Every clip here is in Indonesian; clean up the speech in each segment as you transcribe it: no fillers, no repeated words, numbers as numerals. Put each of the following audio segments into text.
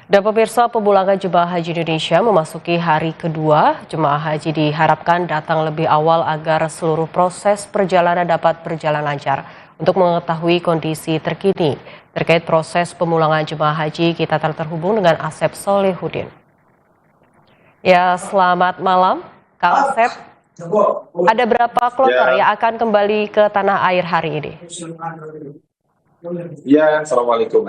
Dan pemirsa, pemulangan jemaah haji Indonesia memasuki hari kedua. Jemaah haji diharapkan datang lebih awal agar seluruh proses perjalanan dapat berjalan lancar. Untuk mengetahui kondisi terkini terkait proses pemulangan jemaah haji, kita telah terhubung dengan Asep Solehudin. Ya, selamat malam, Kak Asep. Ada berapa kloter yang akan kembali ke tanah air hari ini? Ya, Assalamualaikum.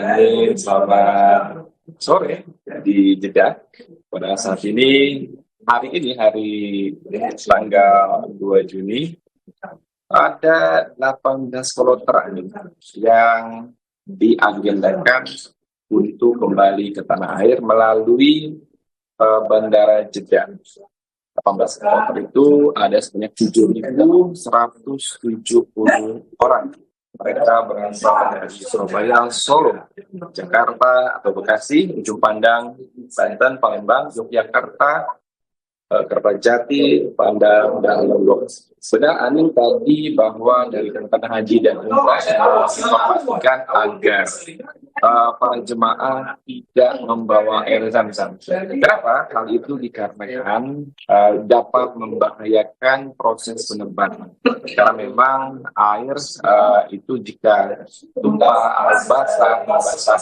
Selamat sore di Jeddah. Pada saat ini, hari tanggal 2 Juni, ada 18 kloter yang diagendakan untuk kembali ke tanah air melalui Bandara Jeddah. 18 kloter itu ada sebanyak 7.170 orang. Mereka berasal dari Surabaya, Solo, Jakarta atau Bekasi, Ujung Pandang, Banten, Palembang, Yogyakarta, Kertajati, Padang, dan Lombok. Sedang Anin tadi bahwa dari Kementerian Haji dan Umroh memastikan agar para jemaah tidak membawa air zam-zam. Kenapa? Hal itu dikarenakan dapat membahayakan proses penerbangan. Karena memang air itu jika tumpah basah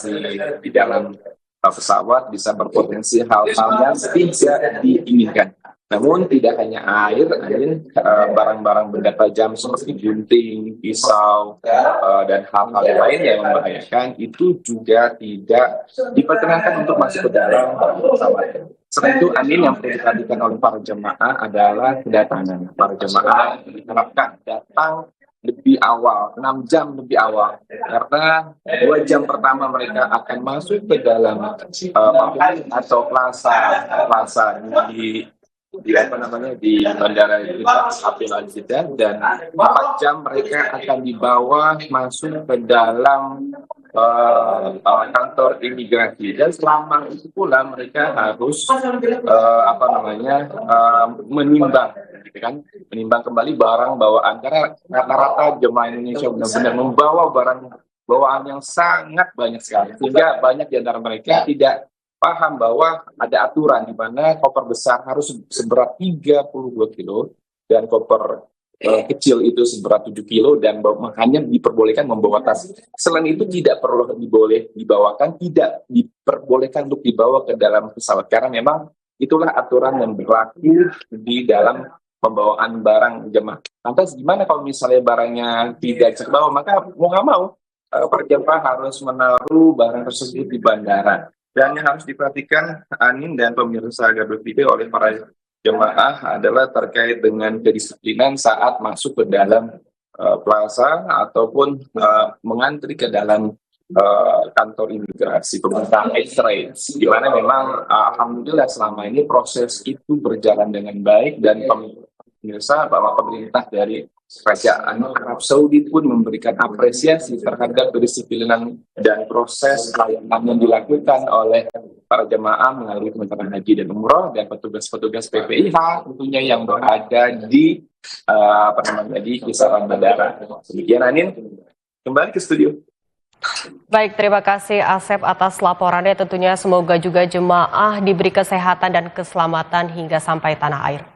di dalam pesawat bisa berpotensi hal-hal yang tidak diinginkan. Namun tidak hanya air, barang-barang benda tajam seperti gunting, pisau, dan hal-hal lain yang membahayakan itu juga tidak diperkenankan untuk masuk ke dalam pesawat. Selain itu, yang perlu diperhatikan oleh para jemaah adalah kedatangan. Para jemaah diharapkan datang lebih awal, 6 jam lebih awal, karena 2 jam pertama mereka akan masuk ke dalam atau plaza di Bandara Jeddah, dan 4 jam mereka akan dibawa masuk ke dalam kantor imigrasi, dan selama itu pula mereka harus menimbang kembali barang bawaan, karena rata-rata jemaah Indonesia benar-benar membawa barang bawaan yang sangat banyak sekali, sehingga banyak di antara mereka tidak paham bahwa ada aturan di mana koper besar harus seberat 32 kilo dan koper kecil itu seberat 7 kilo, dan hanya diperbolehkan membawa tas. Selain itu tidak diperbolehkan untuk dibawa ke dalam pesawat, karena memang itulah aturan yang berlaku di dalam pembawaan barang jemaah. Lantas gimana kalau misalnya barangnya tidak bisa dibawa? Maka mau nggak mau para jemaah harus menaruh barang tersebut di bandara. Dan yang harus diperhatikan Anin dan pemirsa Garuda TV oleh para jemaah adalah terkait dengan kedisiplinan saat masuk ke dalam plaza ataupun mengantri ke dalam kantor imigrasi pemerintah X-ray, di mana memang alhamdulillah selama ini proses itu berjalan dengan baik, dan pemirsa bahwa pemerintah dari Kerajaan Arab Saudi pun memberikan apresiasi terhadap kedisiplinan dan proses pelayanan yang dilakukan oleh para jemaah melalui Kementerian Haji dan Umroh dan petugas-petugas PPIH tentunya yang berada di kisaran bandara. Demikian Anin, kembali ke studio. Baik, terima kasih Asep atas laporannya. Tentunya semoga juga jemaah diberi kesehatan dan keselamatan hingga sampai tanah air.